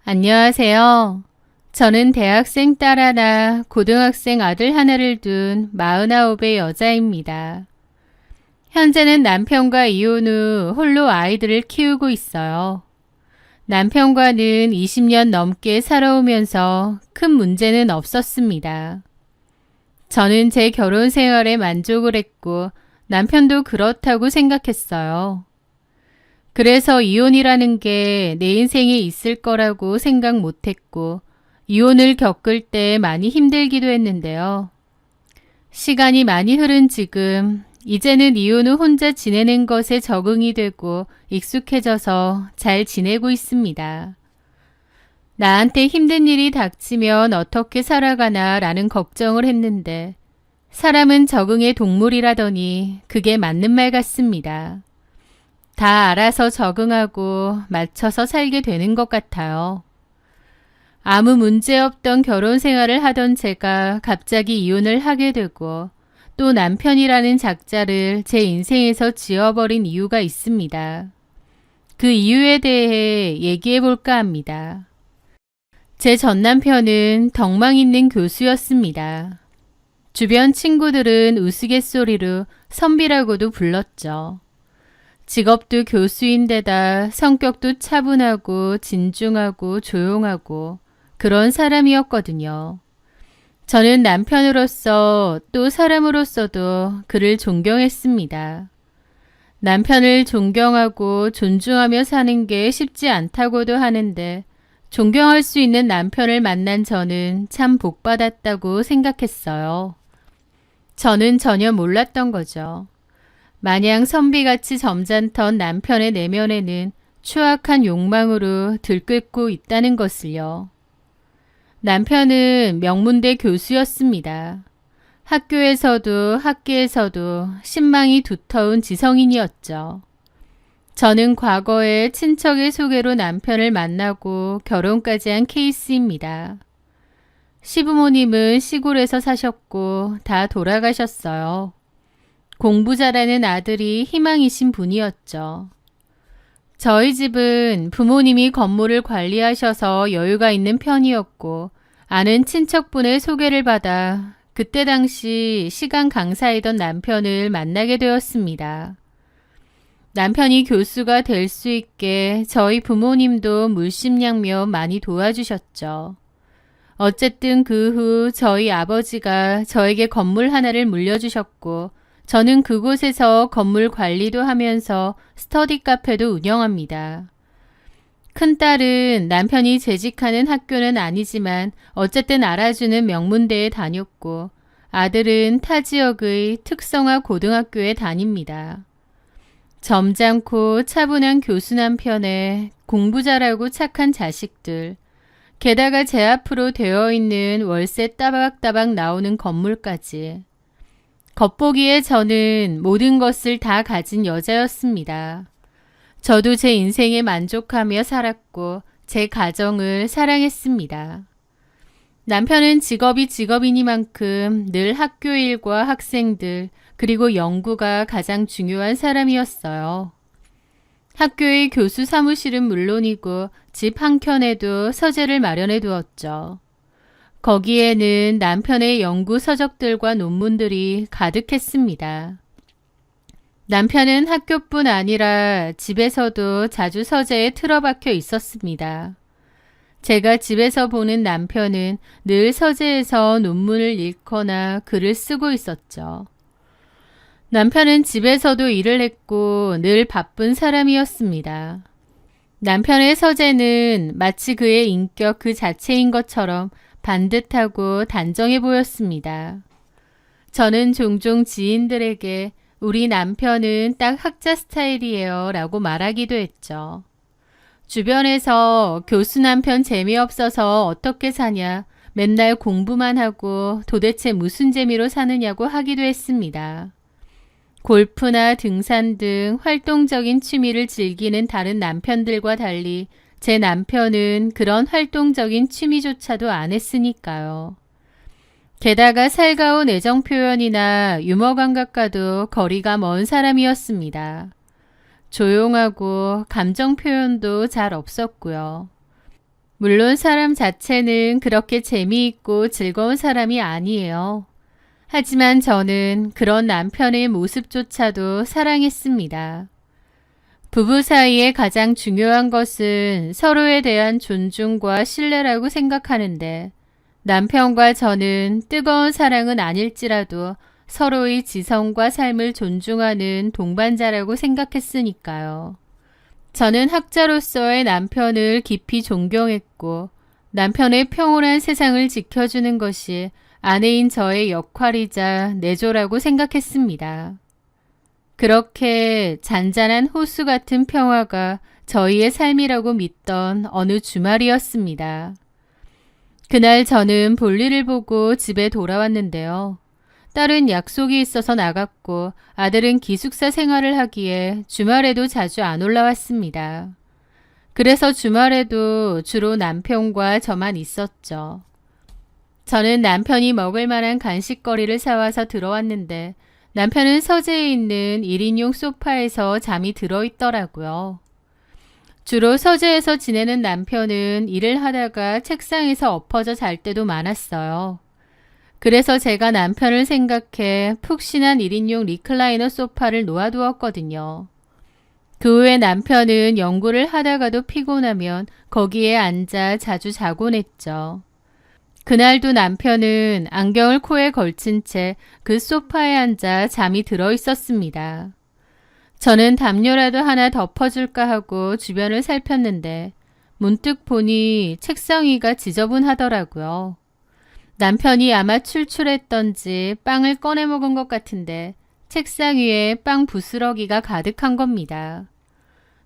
안녕하세요. 저는 대학생 딸 하나, 고등학생 아들 하나를 둔 49의 여자입니다. 현재는 남편과 이혼 후 홀로 아이들을 키우고 있어요. 남편과는 20년 넘게 살아오면서 큰 문제는 없었습니다. 저는 제 결혼 생활에 만족을 했고 남편도 그렇다고 생각했어요. 그래서 이혼이라는 게 내 인생에 있을 거라고 생각 못했고 이혼을 겪을 때 많이 힘들기도 했는데요. 시간이 많이 흐른 지금 이제는 이혼 후 혼자 지내는 것에 적응이 되고 익숙해져서 잘 지내고 있습니다. 나한테 힘든 일이 닥치면 어떻게 살아가나 라는 걱정을 했는데 사람은 적응의 동물이라더니 그게 맞는 말 같습니다. 다 알아서 적응하고 맞춰서 살게 되는 것 같아요. 아무 문제 없던 결혼 생활을 하던 제가 갑자기 이혼을 하게 되고 또 남편이라는 작자를 제 인생에서 지워버린 이유가 있습니다. 그 이유에 대해 얘기해 볼까 합니다. 제 전 남편은 덕망 있는 교수였습니다. 주변 친구들은 우스갯소리로 선비라고도 불렀죠. 직업도 교수인데다 성격도 차분하고 진중하고 조용하고 그런 사람이었거든요. 저는 남편으로서 또 사람으로서도 그를 존경했습니다. 남편을 존경하고 존중하며 사는 게 쉽지 않다고도 하는데 존경할 수 있는 남편을 만난 저는 참 복받았다고 생각했어요. 저는 전혀 몰랐던 거죠. 마냥 선비같이 점잖던 남편의 내면에는 추악한 욕망으로 들끓고 있다는 것을요. 남편은 명문대 교수였습니다. 학교에서도 학계에서도 신망이 두터운 지성인이었죠. 저는 과거에 친척의 소개로 남편을 만나고 결혼까지 한 케이스입니다. 시부모님은 시골에서 사셨고 다 돌아가셨어요. 공부 잘하는 아들이 희망이신 분이었죠. 저희 집은 부모님이 건물을 관리하셔서 여유가 있는 편이었고 아는 친척분의 소개를 받아 그때 당시 시간 강사이던 남편을 만나게 되었습니다. 남편이 교수가 될 수 있게 저희 부모님도 물심양면 많이 도와주셨죠. 어쨌든 그 후 저희 아버지가 저에게 건물 하나를 물려주셨고 저는 그곳에서 건물 관리도 하면서 스터디 카페도 운영합니다. 큰딸은 남편이 재직하는 학교는 아니지만 어쨌든 알아주는 명문대에 다녔고 아들은 타 지역의 특성화 고등학교에 다닙니다. 점잖고 차분한 교수 남편에 공부 잘하고 착한 자식들, 게다가 제 앞으로 되어 있는 월세 따박따박 나오는 건물까지. 겉보기에 저는 모든 것을 다 가진 여자였습니다. 저도 제 인생에 만족하며 살았고 제 가정을 사랑했습니다. 남편은 직업이 직업이니만큼 늘 학교 일과 학생들 그리고 연구가 가장 중요한 사람이었어요. 학교의 교수 사무실은 물론이고 집 한켠에도 서재를 마련해 두었죠. 거기에는 남편의 연구 서적들과 논문들이 가득했습니다. 남편은 학교뿐 아니라 집에서도 자주 서재에 틀어박혀 있었습니다. 제가 집에서 보는 남편은 늘 서재에서 논문을 읽거나 글을 쓰고 있었죠. 남편은 집에서도 일을 했고 늘 바쁜 사람이었습니다. 남편의 서재는 마치 그의 인격 그 자체인 것처럼 반듯하고 단정해 보였습니다. 저는 종종 지인들에게 우리 남편은 딱 학자 스타일이에요 라고 말하기도 했죠. 주변에서 교수 남편 재미없어서 어떻게 사냐, 맨날 공부만 하고 도대체 무슨 재미로 사느냐고 하기도 했습니다. 골프나 등산 등 활동적인 취미를 즐기는 다른 남편들과 달리 제 남편은 그런 활동적인 취미조차도 안 했으니까요. 게다가 살가운 애정 표현이나 유머 감각과도 거리가 먼 사람이었습니다. 조용하고 감정 표현도 잘 없었고요. 물론 사람 자체는 그렇게 재미있고 즐거운 사람이 아니에요. 하지만 저는 그런 남편의 모습조차도 사랑했습니다. 부부 사이에 가장 중요한 것은 서로에 대한 존중과 신뢰라고 생각하는데 남편과 저는 뜨거운 사랑은 아닐지라도 서로의 지성과 삶을 존중하는 동반자라고 생각했으니까요. 저는 학자로서의 남편을 깊이 존경했고 남편의 평온한 세상을 지켜주는 것이 아내인 저의 역할이자 내조라고 생각했습니다. 그렇게 잔잔한 호수 같은 평화가 저희의 삶이라고 믿던 어느 주말이었습니다. 그날 저는 볼일을 보고 집에 돌아왔는데요. 딸은 약속이 있어서 나갔고 아들은 기숙사 생활을 하기에 주말에도 자주 안 올라왔습니다. 그래서 주말에도 주로 남편과 저만 있었죠. 저는 남편이 먹을 만한 간식거리를 사와서 들어왔는데 남편은 서재에 있는 1인용 소파에서 잠이 들어있더라고요. 주로 서재에서 지내는 남편은 일을 하다가 책상에서 엎어져 잘 때도 많았어요. 그래서 제가 남편을 생각해 푹신한 1인용 리클라이너 소파를 놓아두었거든요. 그 후에 남편은 연구를 하다가도 피곤하면 거기에 앉아 자주 자곤 했죠. 그날도 남편은 안경을 코에 걸친 채 그 소파에 앉아 잠이 들어 있었습니다. 저는 담요라도 하나 덮어줄까 하고 주변을 살폈는데 문득 보니 책상 위가 지저분하더라고요. 남편이 아마 출출했던지 빵을 꺼내 먹은 것 같은데 책상 위에 빵 부스러기가 가득한 겁니다.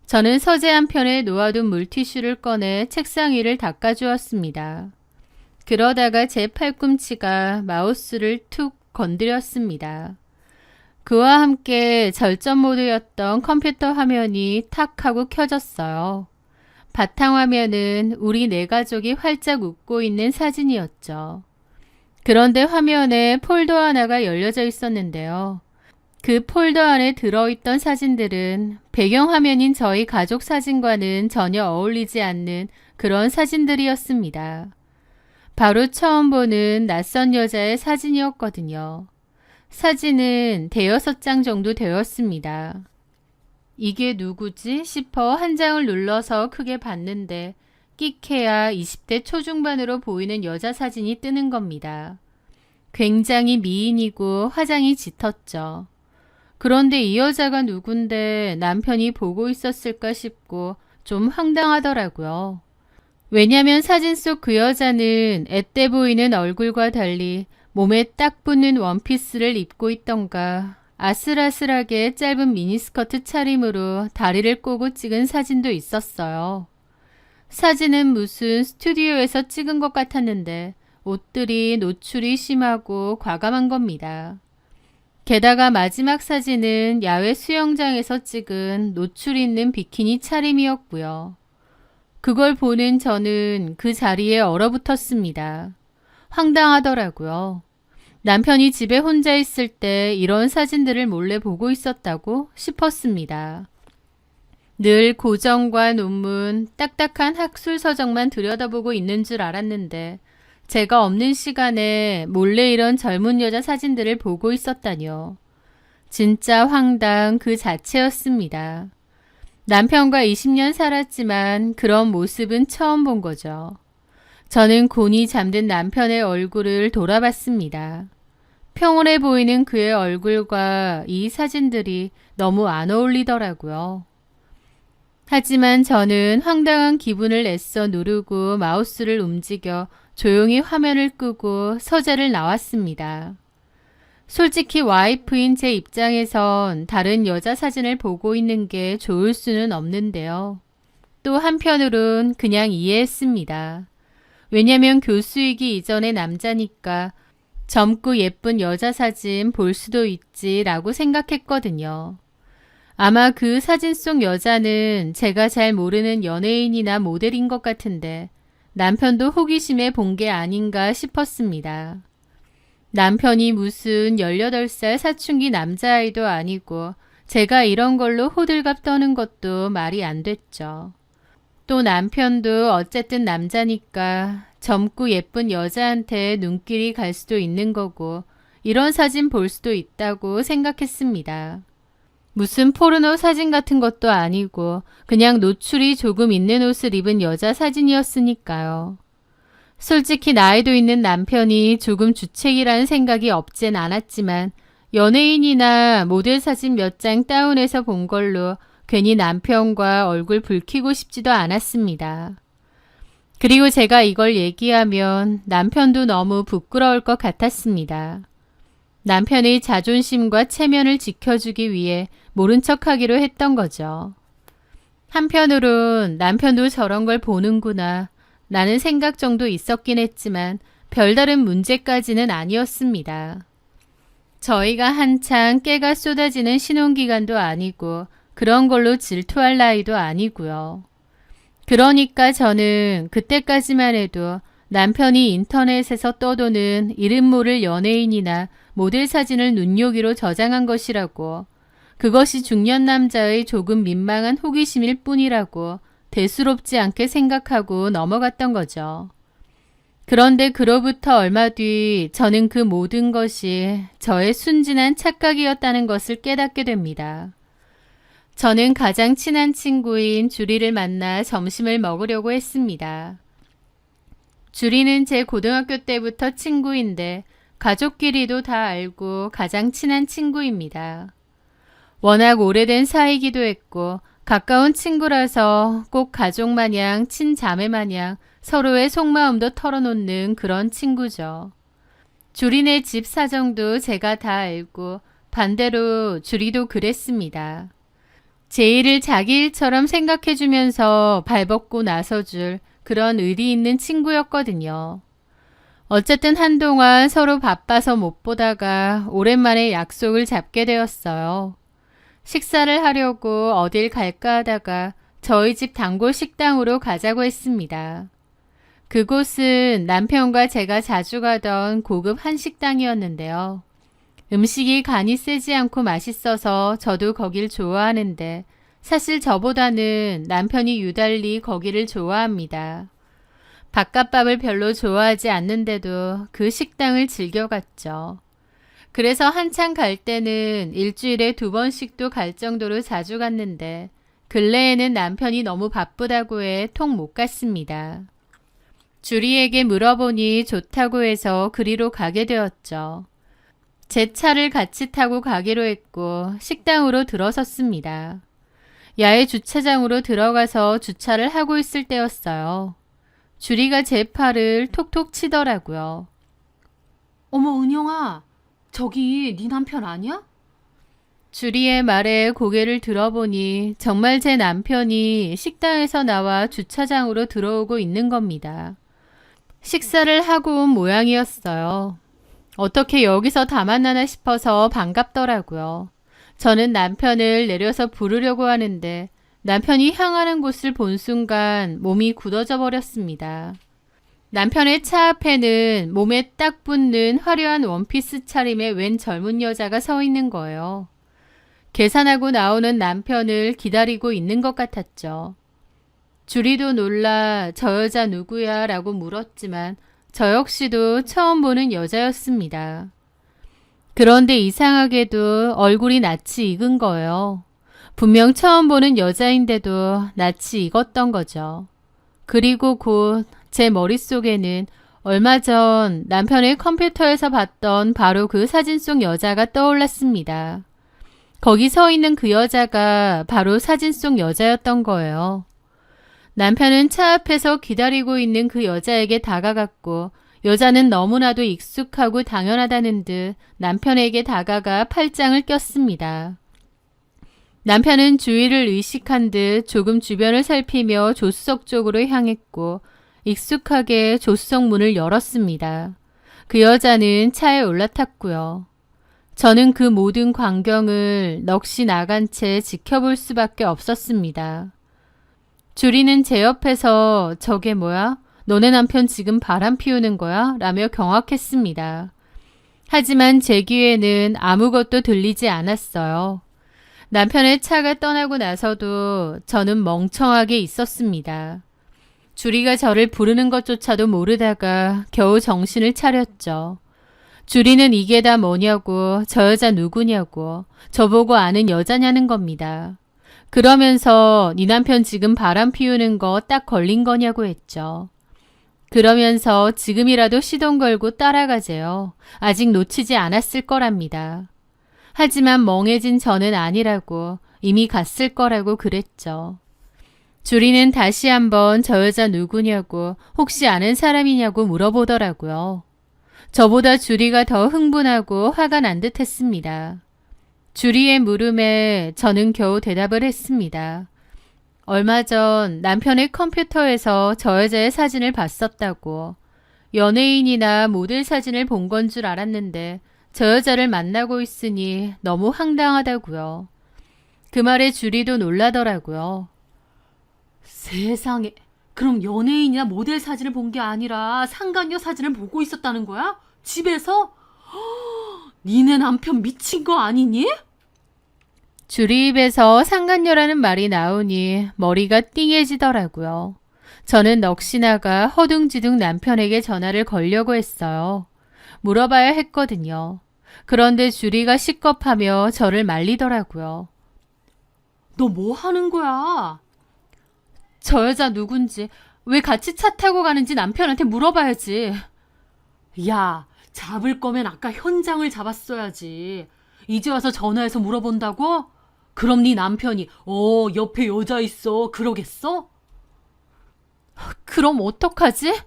저는 서재 한편에 놓아둔 물티슈를 꺼내 책상 위를 닦아주었습니다. 그러다가 제 팔꿈치가 마우스를 툭 건드렸습니다. 그와 함께 절전 모드였던 컴퓨터 화면이 탁 하고 켜졌어요. 바탕화면은 우리 네 가족이 활짝 웃고 있는 사진이었죠. 그런데 화면에 폴더 하나가 열려져 있었는데요. 그 폴더 안에 들어있던 사진들은 배경화면인 저희 가족 사진과는 전혀 어울리지 않는 그런 사진들이었습니다. 바로 처음 보는 낯선 여자의 사진이었거든요. 사진은 5-6장 정도 되었습니다. 이게 누구지 싶어 한 장을 눌러서 크게 봤는데 끽해야 20대 초중반으로 보이는 여자 사진이 뜨는 겁니다. 굉장히 미인이고 화장이 짙었죠. 그런데 이 여자가 누군데 남편이 보고 있었을까 싶고 좀 황당하더라고요. 왜냐면 사진 속 그 여자는 앳돼 보이는 얼굴과 달리 몸에 딱 붙는 원피스를 입고 있던가 아슬아슬하게 짧은 미니스커트 차림으로 다리를 꼬고 찍은 사진도 있었어요. 사진은 무슨 스튜디오에서 찍은 것 같았는데 옷들이 노출이 심하고 과감한 겁니다. 게다가 마지막 사진은 야외 수영장에서 찍은 노출 있는 비키니 차림이었고요. 그걸 보는 저는 그 자리에 얼어붙었습니다. 황당하더라고요. 남편이 집에 혼자 있을 때 이런 사진들을 몰래 보고 있었다고 싶었습니다. 늘 고전과 논문, 딱딱한 학술 서적만 들여다보고 있는 줄 알았는데 제가 없는 시간에 몰래 이런 젊은 여자 사진들을 보고 있었다뇨. 진짜 황당 그 자체였습니다. 남편과 20년 살았지만 그런 모습은 처음 본 거죠. 저는 곤히 잠든 남편의 얼굴을 돌아봤습니다. 평온해 보이는 그의 얼굴과 이 사진들이 너무 안 어울리더라고요. 하지만 저는 황당한 기분을 애써 누르고 마우스를 움직여 조용히 화면을 끄고 서재를 나왔습니다. 솔직히 와이프인 제 입장에선 다른 여자 사진을 보고 있는 게 좋을 수는 없는데요. 또 한편으론 그냥 이해했습니다. 왜냐면 교수이기 이전의 남자니까 젊고 예쁜 여자 사진 볼 수도 있지 라고 생각했거든요. 아마 그 사진 속 여자는 제가 잘 모르는 연예인이나 모델인 것 같은데 남편도 호기심에 본 게 아닌가 싶었습니다. 남편이 무슨 18살 사춘기 남자아이도 아니고 제가 이런 걸로 호들갑 떠는 것도 말이 안 됐죠. 또 남편도 어쨌든 남자니까 젊고 예쁜 여자한테 눈길이 갈 수도 있는 거고 이런 사진 볼 수도 있다고 생각했습니다. 무슨 포르노 사진 같은 것도 아니고 그냥 노출이 조금 있는 옷을 입은 여자 사진이었으니까요. 솔직히 나이도 있는 남편이 조금 주책이라는 생각이 없진 않았지만 연예인이나 모델 사진 몇 장 다운해서 본 걸로 괜히 남편과 얼굴 붉히고 싶지도 않았습니다. 그리고 제가 이걸 얘기하면 남편도 너무 부끄러울 것 같았습니다. 남편의 자존심과 체면을 지켜주기 위해 모른 척하기로 했던 거죠. 한편으론 남편도 저런 걸 보는구나 라는 생각 정도 있었긴 했지만 별다른 문제까지는 아니었습니다. 저희가 한창 깨가 쏟아지는 신혼기간도 아니고 그런 걸로 질투할 나이도 아니고요. 그러니까 저는 그때까지만 해도 남편이 인터넷에서 떠도는 이름 모를 연예인이나 모델 사진을 눈요기로 저장한 것이라고, 그것이 중년 남자의 조금 민망한 호기심일 뿐이라고 대수롭지 않게 생각하고 넘어갔던 거죠. 그런데 그로부터 얼마 뒤 저는 그 모든 것이 저의 순진한 착각이었다는 것을 깨닫게 됩니다. 저는 가장 친한 친구인 주리를 만나 점심을 먹으려고 했습니다. 주리는 제 고등학교 때부터 친구인데 가족끼리도 다 알고 가장 친한 친구입니다. 워낙 오래된 사이기도 했고 가까운 친구라서 꼭 가족 마냥 친자매 마냥 서로의 속마음도 털어놓는 그런 친구죠. 주리네 집 사정도 제가 다 알고 반대로 주리도 그랬습니다. 제 일을 자기 일처럼 생각해주면서 발벗고 나서줄 그런 의리 있는 친구였거든요. 어쨌든 한동안 서로 바빠서 못 보다가 오랜만에 약속을 잡게 되었어요. 식사를 하려고 어딜 갈까 하다가 저희 집 단골 식당으로 가자고 했습니다. 그곳은 남편과 제가 자주 가던 고급 한식당이었는데요. 음식이 간이 세지 않고 맛있어서 저도 거길 좋아하는데 사실 저보다는 남편이 유달리 거기를 좋아합니다. 바깥밥을 별로 좋아하지 않는데도 그 식당을 즐겨갔죠. 그래서 한창 갈 때는 일주일에 2번씩도 갈 정도로 자주 갔는데 근래에는 남편이 너무 바쁘다고 해 통 못 갔습니다. 주리에게 물어보니 좋다고 해서 그리로 가게 되었죠. 제 차를 같이 타고 가기로 했고 식당으로 들어섰습니다. 야외 주차장으로 들어가서 주차를 하고 있을 때였어요. 주리가 제 팔을 톡톡 치더라고요. 어머, 은영아, 저기 네 남편 아니야? 주리의 말에 고개를 들어보니 정말 제 남편이 식당에서 나와 주차장으로 들어오고 있는 겁니다. 식사를 하고 온 모양이었어요. 어떻게 여기서 다 만나나 싶어서 반갑더라고요. 저는 남편을 내려서 부르려고 하는데 남편이 향하는 곳을 본 순간 몸이 굳어져 버렸습니다. 남편의 차 앞에는 몸에 딱 붙는 화려한 원피스 차림의 웬 젊은 여자가 서 있는 거예요. 계산하고 나오는 남편을 기다리고 있는 것 같았죠. 주리도 놀라 저 여자 누구야? 라고 물었지만 저 역시도 처음 보는 여자였습니다. 그런데 이상하게도 얼굴이 낯이 익은 거예요. 분명 처음 보는 여자인데도 낯이 익었던 거죠. 그리고 곧 제 머릿속에는 얼마 전 남편의 컴퓨터에서 봤던 바로 그 사진 속 여자가 떠올랐습니다. 거기 서 있는 그 여자가 바로 사진 속 여자였던 거예요. 남편은 차 앞에서 기다리고 있는 그 여자에게 다가갔고 여자는 너무나도 익숙하고 당연하다는 듯 남편에게 다가가 팔짱을 꼈습니다. 남편은 주위를 의식한 듯 조금 주변을 살피며 조수석 쪽으로 향했고 익숙하게 조수석 문을 열었습니다. 그 여자는 차에 올라탔고요. 저는 그 모든 광경을 넋이 나간 채 지켜볼 수밖에 없었습니다. 주리는 제 옆에서 저게 뭐야? 너네 남편 지금 바람 피우는 거야? 라며 경악했습니다. 하지만 제 귀에는 아무것도 들리지 않았어요. 남편의 차가 떠나고 나서도 저는 멍청하게 있었습니다. 주리가 저를 부르는 것조차도 모르다가 겨우 정신을 차렸죠. 주리는 이게 다 뭐냐고, 저 여자 누구냐고, 저보고 아는 여자냐는 겁니다. 그러면서 네 남편 지금 바람 피우는 거 딱 걸린 거냐고 했죠. 그러면서 지금이라도 시동 걸고 따라가재요. 아직 놓치지 않았을 거랍니다. 하지만 멍해진 저는 아니라고, 이미 갔을 거라고 그랬죠. 주리는 다시 한번 저 여자 누구냐고, 혹시 아는 사람이냐고 물어보더라고요. 저보다 주리가 더 흥분하고 화가 난 듯 했습니다. 주리의 물음에 저는 겨우 대답을 했습니다. 얼마 전 남편의 컴퓨터에서 저 여자의 사진을 봤었다고. 연예인이나 모델 사진을 본 건 줄 알았는데 저 여자를 만나고 있으니 너무 황당하다고요. 그 말에 주리도 놀라더라고요. 세상에, 그럼 연예인이나 모델 사진을 본 게 아니라 상간녀 사진을 보고 있었다는 거야? 집에서? 니네 남편 미친 거 아니니? 주리 입에서 상간녀라는 말이 나오니 머리가 띵해지더라고요. 저는 넋이나가 허둥지둥 남편에게 전화를 걸려고 했어요. 물어봐야 했거든요. 그런데 주리가 식겁하며 저를 말리더라고요. 너 뭐 하는 거야? 저 여자 누군지, 왜 같이 차 타고 가는지 남편한테 물어봐야지. 야, 잡을 거면 아까 현장을 잡았어야지. 이제 와서 전화해서 물어본다고? 그럼 네 남편이 옆에 여자 있어 그러겠어? 그럼 어떡하지?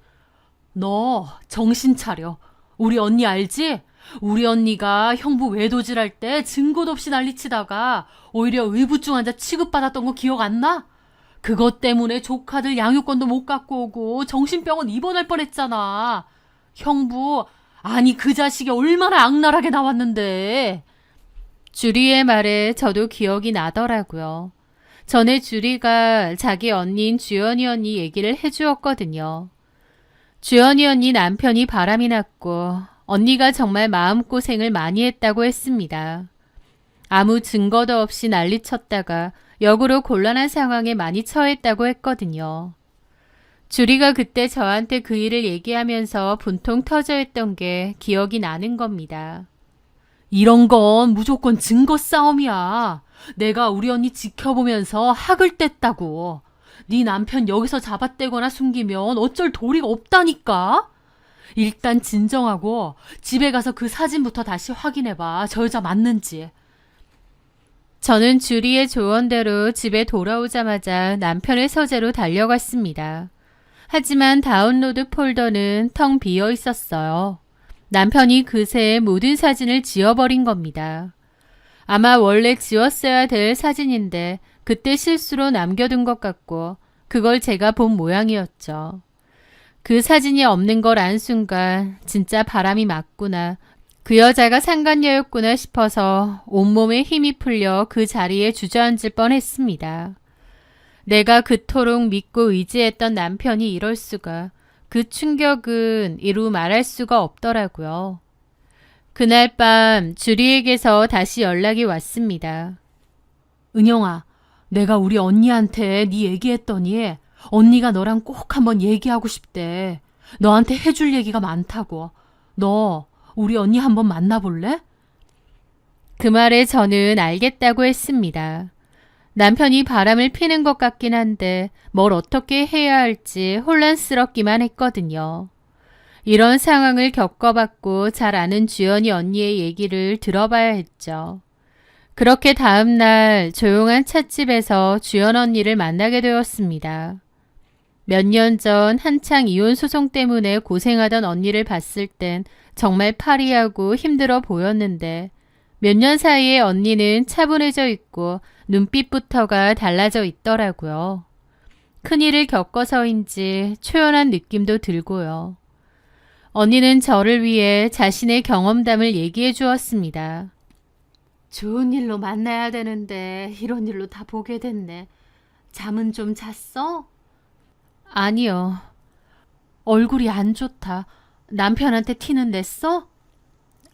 너 정신 차려. 우리 언니 알지? 우리 언니가 형부 외도질할 때 증거도 없이 난리치다가 오히려 의부증환자 취급받았던 거 기억 안 나? 그것 때문에 조카들 양육권도 못 갖고 오고 정신병원 입원할 뻔했잖아. 형부, 아니 그 자식이 얼마나 악랄하게 나왔는데. 주리의 말에 저도 기억이 나더라고요. 전에 주리가 자기 언니인 주연이 언니 얘기를 해주었거든요. 주연이 언니 남편이 바람이 났고 언니가 정말 마음고생을 많이 했다고 했습니다. 아무 증거도 없이 난리쳤다가 역으로 곤란한 상황에 많이 처했다고 했거든요. 주리가 그때 저한테 그 일을 얘기하면서 분통 터져 했던 게 기억이 나는 겁니다. 이런 건 무조건 증거 싸움이야. 내가 우리 언니 지켜보면서 학을 뗐다고. 네 남편 여기서 잡아떼거나 숨기면 어쩔 도리가 없다니까. 일단 진정하고 집에 가서 그 사진부터 다시 확인해봐. 저 여자 맞는지. 저는 주리의 조언대로 집에 돌아오자마자 남편의 서재로 달려갔습니다. 하지만 다운로드 폴더는 텅 비어 있었어요. 남편이 그새 모든 사진을 지워버린 겁니다. 아마 원래 지웠어야 될 사진인데 그때 실수로 남겨둔 것 같고 그걸 제가 본 모양이었죠. 그 사진이 없는 걸 안 순간 진짜 바람이 맞구나. 그 여자가 상간녀였구나 싶어서 온몸에 힘이 풀려 그 자리에 주저앉을 뻔했습니다. 내가 그토록 믿고 의지했던 남편이 이럴 수가. 그 충격은 이루 말할 수가 없더라고요. 그날 밤 주리에게서 다시 연락이 왔습니다. 은영아, 내가 우리 언니한테 네 얘기했더니 언니가 너랑 꼭 한번 얘기하고 싶대. 너한테 해줄 얘기가 많다고. 너 우리 언니 한번 만나볼래? 그 말에 저는 알겠다고 했습니다. 남편이 바람을 피는 것 같긴 한데 뭘 어떻게 해야 할지 혼란스럽기만 했거든요. 이런 상황을 겪어봤고 잘 아는 주연이 언니의 얘기를 들어봐야 했죠. 그렇게 다음날 조용한 찻집에서 주연 언니를 만나게 되었습니다. 몇 년 전 한창 이혼 소송 때문에 고생하던 언니를 봤을 땐 정말 파리하고 힘들어 보였는데 몇 년 사이에 언니는 차분해져 있고 눈빛부터가 달라져 있더라고요. 큰일을 겪어서인지 초연한 느낌도 들고요. 언니는 저를 위해 자신의 경험담을 얘기해 주었습니다. 좋은 일로 만나야 되는데 이런 일로 다 보게 됐네. 잠은 좀 잤어? 아니요. 얼굴이 안 좋다. 남편한테 티는 냈어?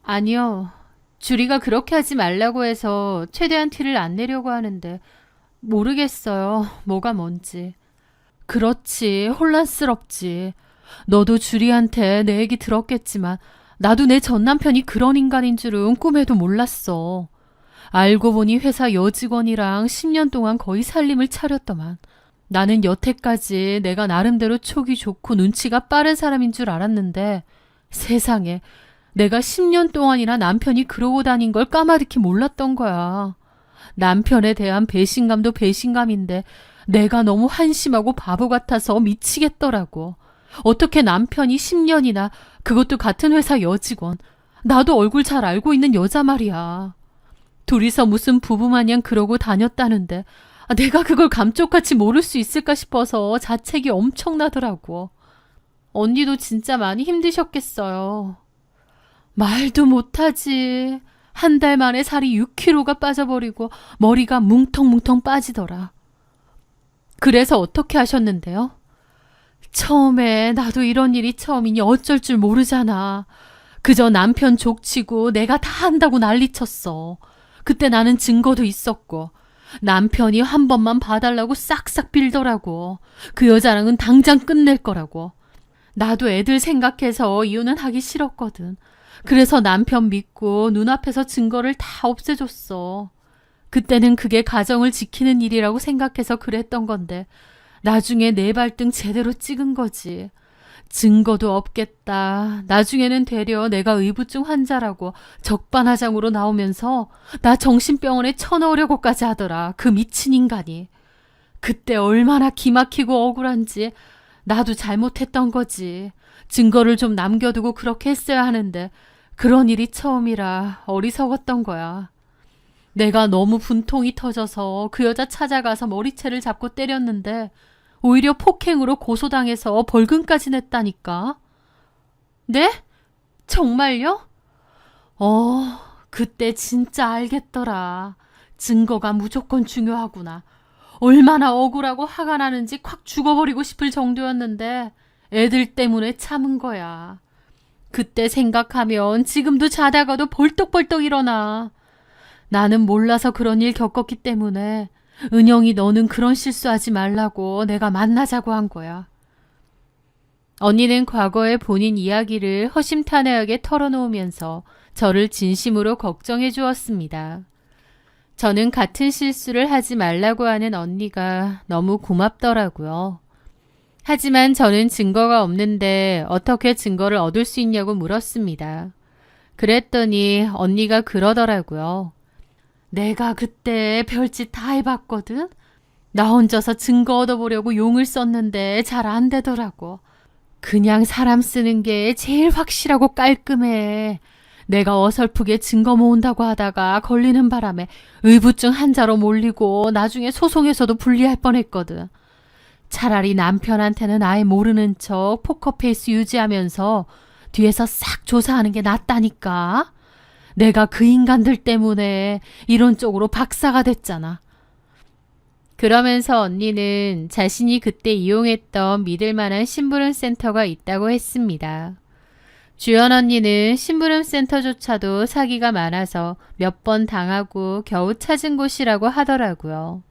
아니요. 주리가 그렇게 하지 말라고 해서 최대한 티를 안 내려고 하는데 모르겠어요. 뭐가 뭔지. 그렇지, 혼란스럽지. 너도 주리한테 내 얘기 들었겠지만 나도 내 전남편이 그런 인간인 줄은 꿈에도 몰랐어. 알고 보니 회사 여직원이랑 10년 동안 거의 살림을 차렸더만. 나는 여태까지 내가 나름대로 촉이 좋고 눈치가 빠른 사람인 줄 알았는데 세상에 내가 10년 동안이나 남편이 그러고 다닌 걸 까마득히 몰랐던 거야. 남편에 대한 배신감도 배신감인데 내가 너무 한심하고 바보 같아서 미치겠더라고. 어떻게 남편이 10년이나, 그것도 같은 회사 여직원, 나도 얼굴 잘 알고 있는 여자 말이야. 둘이서 무슨 부부 마냥 그러고 다녔다는데 내가 그걸 감쪽같이 모를 수 있을까 싶어서 자책이 엄청나더라고. 언니도 진짜 많이 힘드셨겠어요. 말도 못하지. 한 달 만에 살이 6kg가 빠져버리고 머리가 뭉텅뭉텅 빠지더라. 그래서 어떻게 하셨는데요? 처음에 나도 이런 일이 처음이니 어쩔 줄 모르잖아. 그저 남편 족치고 내가 다 한다고 난리쳤어. 그때 나는 증거도 있었고 남편이 한 번만 봐달라고 싹싹 빌더라고. 그 여자랑은 당장 끝낼 거라고. 나도 애들 생각해서 이혼은 하기 싫었거든. 그래서 남편 믿고 눈앞에서 증거를 다 없애줬어. 그때는 그게 가정을 지키는 일이라고 생각해서 그랬던 건데 나중에 내 발등 제대로 찍은 거지. 증거도 없겠다. 나중에는 되려 내가 의부증 환자라고 적반하장으로 나오면서 나 정신병원에 쳐넣으려고까지 하더라. 그 미친 인간이. 그때 얼마나 기막히고 억울한지. 나도 잘못했던 거지. 증거를 좀 남겨두고 그렇게 했어야 하는데 그런 일이 처음이라 어리석었던 거야. 내가 너무 분통이 터져서 그 여자 찾아가서 머리채를 잡고 때렸는데 오히려 폭행으로 고소당해서 벌금까지 냈다니까. 네? 정말요? 그때 진짜 알겠더라. 증거가 무조건 중요하구나. 얼마나 억울하고 화가 나는지 콱 죽어버리고 싶을 정도였는데 애들 때문에 참은 거야. 그때 생각하면 지금도 자다가도 벌떡벌떡 일어나. 나는 몰라서 그런 일 겪었기 때문에 은영이 너는 그런 실수하지 말라고 내가 만나자고 한 거야. 언니는 과거의 본인 이야기를 허심탄회하게 털어놓으면서 저를 진심으로 걱정해 주었습니다. 저는 같은 실수를 하지 말라고 하는 언니가 너무 고맙더라고요. 하지만 저는 증거가 없는데 어떻게 증거를 얻을 수 있냐고 물었습니다. 그랬더니 언니가 그러더라고요. 내가 그때 별짓 다 해봤거든. 나 혼자서 증거 얻어보려고 용을 썼는데 잘 안 되더라고. 그냥 사람 쓰는 게 제일 확실하고 깔끔해. 내가 어설프게 증거 모은다고 하다가 걸리는 바람에 의부증 환자로 몰리고 나중에 소송에서도 불리할 뻔했거든. 차라리 남편한테는 아예 모르는 척 포커페이스 유지하면서 뒤에서 싹 조사하는 게 낫다니까. 내가 그 인간들 때문에 이런 쪽으로 박사가 됐잖아. 그러면서 언니는 자신이 그때 이용했던 믿을 만한 심부름 센터가 있다고 했습니다. 주연 언니는 심부름 센터조차도 사기가 많아서 몇 번 당하고 겨우 찾은 곳이라고 하더라고요.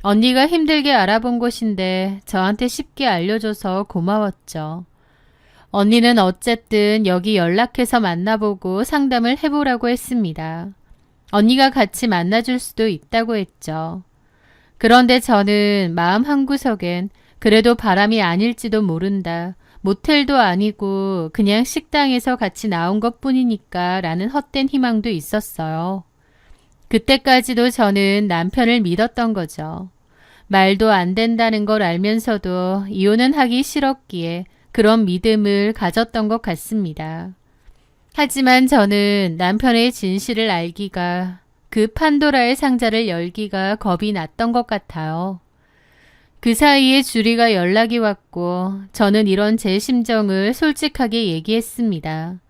언니가 힘들게 알아본 곳인데 저한테 쉽게 알려줘서 고마웠죠. 언니는 어쨌든 여기 연락해서 만나보고 상담을 해보라고 했습니다. 언니가 같이 만나줄 수도 있다고 했죠. 그런데 저는 마음 한구석엔 그래도 바람이 아닐지도 모른다. 모텔도 아니고 그냥 식당에서 같이 나온 것뿐이니까 라는 헛된 희망도 있었어요. 그때까지도 저는 남편을 믿었던 거죠. 말도 안 된다는 걸 알면서도 이혼은 하기 싫었기에 그런 믿음을 가졌던 것 같습니다. 하지만 저는 남편의 진실을 알기가, 그 판도라의 상자를 열기가 겁이 났던 것 같아요. 그 사이에 주리가 연락이 왔고 저는 이런 제 심정을 솔직하게 얘기했습니다.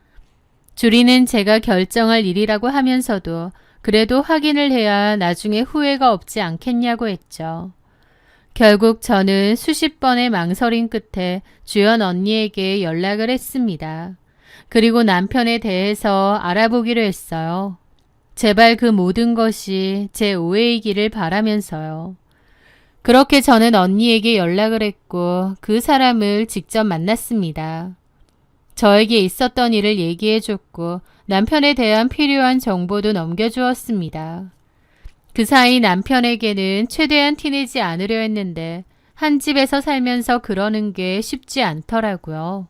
주리는 제가 결정할 일이라고 하면서도 그래도 확인을 해야 나중에 후회가 없지 않겠냐고 했죠. 결국 저는 수십 번의 망설임 끝에 주연 언니에게 연락을 했습니다. 그리고 남편에 대해서 알아보기로 했어요. 제발 그 모든 것이 제 오해이기를 바라면서요. 그렇게 저는 언니에게 연락을 했고 그 사람을 직접 만났습니다. 저에게 있었던 일을 얘기해줬고 남편에 대한 필요한 정보도 넘겨주었습니다. 그 사이 남편에게는 최대한 티내지 않으려 했는데 한 집에서 살면서 그러는 게 쉽지 않더라고요.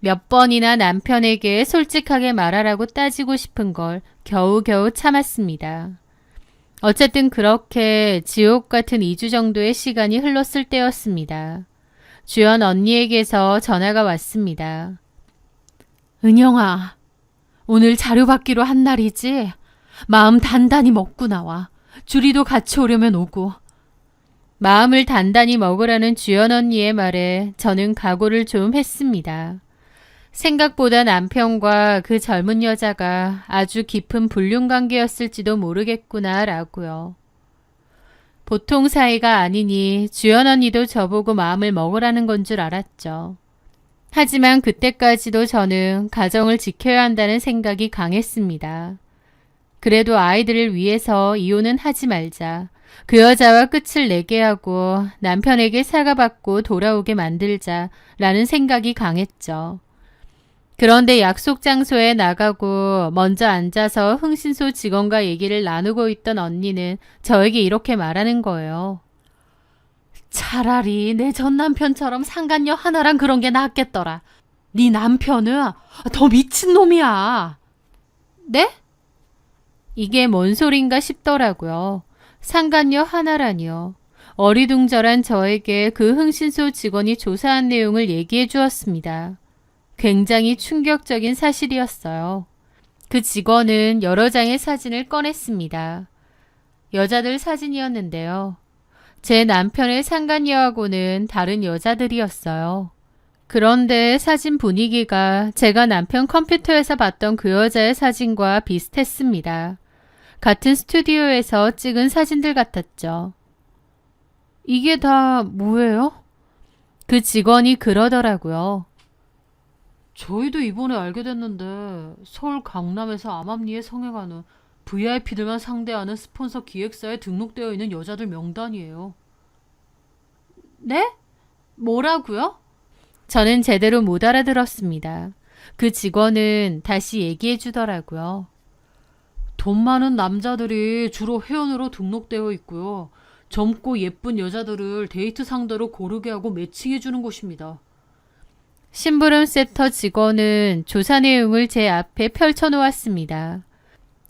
몇 번이나 남편에게 솔직하게 말하라고 따지고 싶은 걸 겨우겨우 참았습니다. 어쨌든 그렇게 지옥 같은 2주 정도의 시간이 흘렀을 때였습니다. 주연 언니에게서 전화가 왔습니다. 은영아, 오늘 자료 받기로 한 날이지? 마음 단단히 먹고 나와. 주리도 같이 오려면 오고. 마음을 단단히 먹으라는 주연 언니의 말에 저는 각오를 좀 했습니다. 생각보다 남편과 그 젊은 여자가 아주 깊은 불륜 관계였을지도 모르겠구나라고요. 보통 사이가 아니니 주연 언니도 저보고 마음을 먹으라는 건 줄 알았죠. 하지만 그때까지도 저는 가정을 지켜야 한다는 생각이 강했습니다. 그래도 아이들을 위해서 이혼은 하지 말자. 그 여자와 끝을 내게 하고 남편에게 사과받고 돌아오게 만들자라는 생각이 강했죠. 그런데 약속 장소에 나가고 먼저 앉아서 흥신소 직원과 얘기를 나누고 있던 언니는 저에게 이렇게 말하는 거예요. 차라리 내 전 남편처럼 상간녀 하나랑 그런 게 낫겠더라. 네 남편은 더 미친놈이야. 네? 이게 뭔 소린가 싶더라고요. 상간녀 하나라니요. 어리둥절한 저에게 그 흥신소 직원이 조사한 내용을 얘기해 주었습니다. 굉장히 충격적인 사실이었어요. 그 직원은 여러 장의 사진을 꺼냈습니다. 여자들 사진이었는데요. 제 남편의 상간녀하고는 다른 여자들이었어요. 그런데 사진 분위기가 제가 남편 컴퓨터에서 봤던 그 여자의 사진과 비슷했습니다. 같은 스튜디오에서 찍은 사진들 같았죠. 이게 다 뭐예요? 그 직원이 그러더라고요. 저희도 이번에 알게 됐는데 서울 강남에서 암암리에 성행하는 VIP들만 상대하는 스폰서 기획사에 등록되어 있는 여자들 명단이에요. 네? 뭐라고요? 저는 제대로 못 알아들었습니다. 그 직원은 다시 얘기해 주더라고요. 돈 많은 남자들이 주로 회원으로 등록되어 있고요. 젊고 예쁜 여자들을 데이트 상대로 고르게 하고 매칭해 주는 곳입니다. 심부름 세터 직원은 조사 내용을 제 앞에 펼쳐놓았습니다.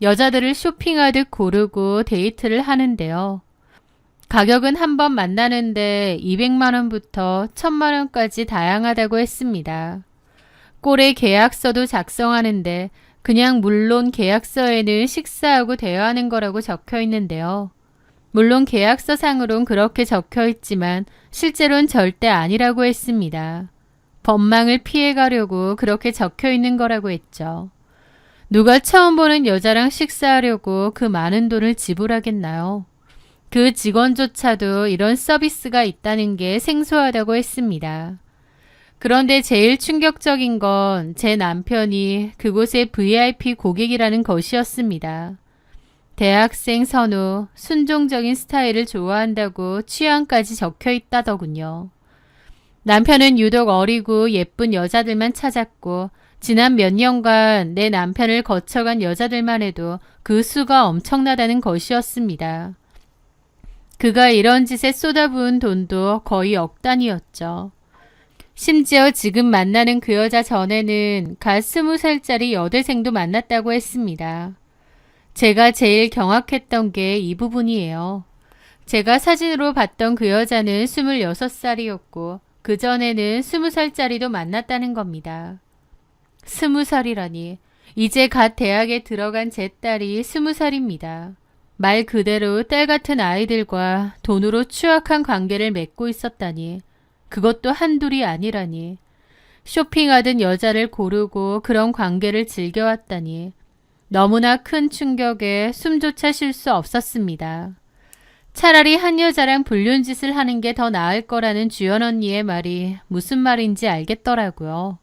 여자들을 쇼핑하듯 고르고 데이트를 하는데요. 가격은 한 번 만나는데 200만 원부터 1000만 원까지 다양하다고 했습니다. 꼴의 계약서도 작성하는데 그냥 물론 계약서에는 식사하고 대화하는 거라고 적혀 있는데요. 물론 계약서상으론 그렇게 적혀 있지만 실제로는 절대 아니라고 했습니다. 법망을 피해가려고 그렇게 적혀 있는 거라고 했죠. 누가 처음 보는 여자랑 식사하려고 그 많은 돈을 지불하겠나요? 그 직원조차도 이런 서비스가 있다는 게 생소하다고 했습니다. 그런데 제일 충격적인 건 제 남편이 그곳의 VIP 고객이라는 것이었습니다. 대학생 선호, 순종적인 스타일을 좋아한다고 취향까지 적혀 있다더군요. 남편은 유독 어리고 예쁜 여자들만 찾았고 지난 몇 년간 내 남편을 거쳐간 여자들만 해도 그 수가 엄청나다는 것이었습니다. 그가 이런 짓에 쏟아부은 돈도 거의 억 단위였죠. 심지어 지금 만나는 그 여자 전에는 갓 20살짜리 여대생도 만났다고 했습니다. 제가 제일 경악했던 게 이 부분이에요. 제가 사진으로 봤던 그 여자는 26살이었고 그전에는 20살짜리도 만났다는 겁니다. 20살이라니. 이제 갓 대학에 들어간 제 딸이 20살입니다. 말 그대로 딸 같은 아이들과 돈으로 추악한 관계를 맺고 있었다니. 그것도 한둘이 아니라니. 쇼핑하던 여자를 고르고 그런 관계를 즐겨왔다니. 너무나 큰 충격에 숨조차 쉴 수 없었습니다. 차라리 한 여자랑 불륜짓을 하는 게 더 나을 거라는 주연 언니의 말이 무슨 말인지 알겠더라고요.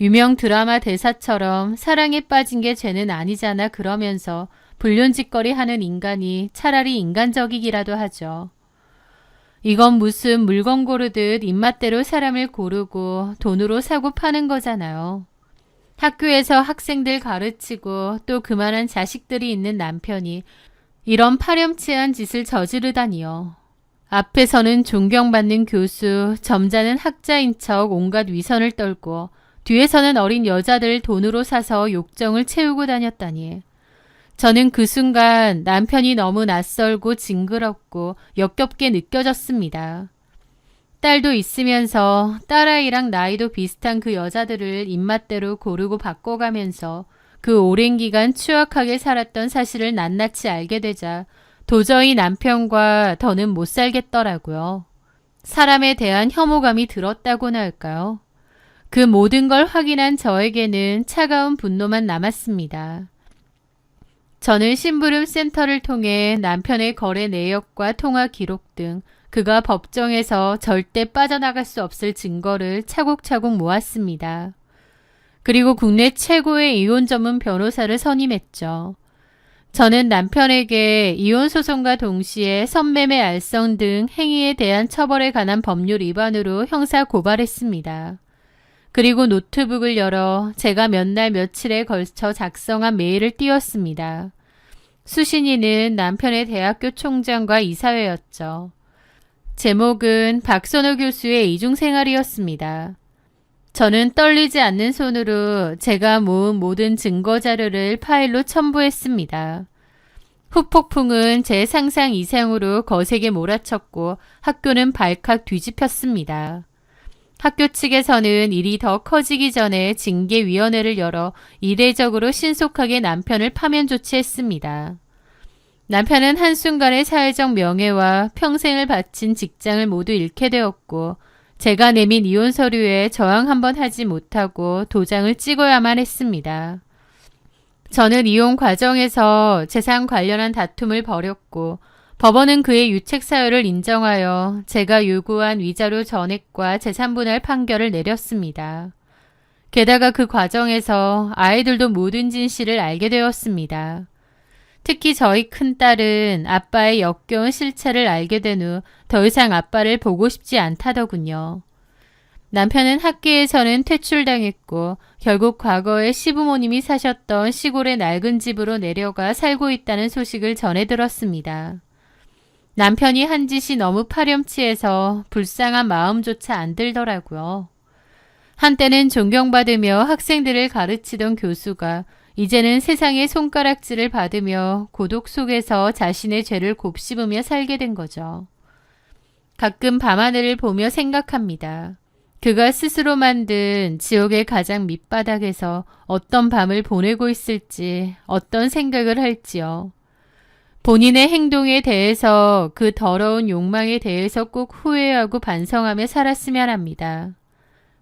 유명 드라마 대사처럼 사랑에 빠진 게 죄는 아니잖아 그러면서 불륜짓거리 하는 인간이 차라리 인간적이기라도 하죠. 이건 무슨 물건 고르듯 입맛대로 사람을 고르고 돈으로 사고 파는 거잖아요. 학교에서 학생들 가르치고 또 그만한 자식들이 있는 남편이 이런 파렴치한 짓을 저지르다니요. 앞에서는 존경받는 교수, 점잖은 학자인 척 온갖 위선을 떨고 뒤에서는 어린 여자들 돈으로 사서 욕정을 채우고 다녔다니. 저는 그 순간 남편이 너무 낯설고 징그럽고 역겹게 느껴졌습니다. 딸도 있으면서 딸아이랑 나이도 비슷한 그 여자들을 입맛대로 고르고 바꿔가면서 그 오랜 기간 추악하게 살았던 사실을 낱낱이 알게 되자 도저히 남편과 더는 못 살겠더라고요. 사람에 대한 혐오감이 들었다고나 할까요? 그 모든 걸 확인한 저에게는 차가운 분노만 남았습니다. 저는 심부름 센터를 통해 남편의 거래 내역과 통화 기록 등 그가 법정에서 절대 빠져나갈 수 없을 증거를 차곡차곡 모았습니다. 그리고 국내 최고의 이혼 전문 변호사를 선임했죠. 저는 남편에게 이혼 소송과 동시에 성매매 알선 등 행위에 대한 처벌에 관한 법률 위반으로 형사 고발했습니다. 그리고 노트북을 열어 제가 몇 날 며칠에 걸쳐 작성한 메일을 띄웠습니다. 수신인은 남편의 대학교 총장과 이사회였죠. 제목은 박선호 교수의 이중생활이었습니다. 저는 떨리지 않는 손으로 제가 모은 모든 증거 자료를 파일로 첨부했습니다. 후폭풍은 제 상상 이상으로 거세게 몰아쳤고 학교는 발칵 뒤집혔습니다. 학교 측에서는 일이 더 커지기 전에 징계위원회를 열어 이례적으로 신속하게 남편을 파면 조치했습니다. 남편은 한순간에 사회적 명예와 평생을 바친 직장을 모두 잃게 되었고 제가 내민 이혼 서류에 저항 한번 하지 못하고 도장을 찍어야만 했습니다. 저는 이혼 과정에서 재산 관련한 다툼을 벌였고 법원은 그의 유책 사유를 인정하여 제가 요구한 위자료 전액과 재산분할 판결을 내렸습니다. 게다가 그 과정에서 아이들도 모든 진실을 알게 되었습니다. 특히 저희 큰딸은 아빠의 역겨운 실체를 알게 된 후 더 이상 아빠를 보고 싶지 않다더군요. 남편은 학계에서는 퇴출당했고 결국 과거에 시부모님이 사셨던 시골의 낡은 집으로 내려가 살고 있다는 소식을 전해 들었습니다. 남편이 한 짓이 너무 파렴치해서 불쌍한 마음조차 안 들더라고요. 한때는 존경받으며 학생들을 가르치던 교수가 이제는 세상의 손가락질을 받으며 고독 속에서 자신의 죄를 곱씹으며 살게 된 거죠. 가끔 밤하늘을 보며 생각합니다. 그가 스스로 만든 지옥의 가장 밑바닥에서 어떤 밤을 보내고 있을지, 어떤 생각을 할지요. 본인의 행동에 대해서 그 더러운 욕망에 대해서 꼭 후회하고 반성하며 살았으면 합니다.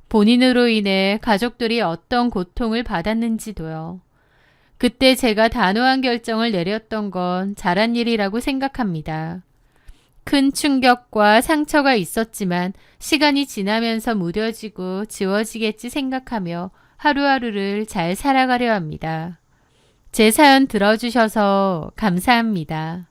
본인으로 인해 가족들이 어떤 고통을 받았는지도요. 그때 제가 단호한 결정을 내렸던 건 잘한 일이라고 생각합니다. 큰 충격과 상처가 있었지만 시간이 지나면서 무뎌지고 지워지겠지 생각하며 하루하루를 잘 살아가려 합니다. 제 사연 들어주셔서 감사합니다.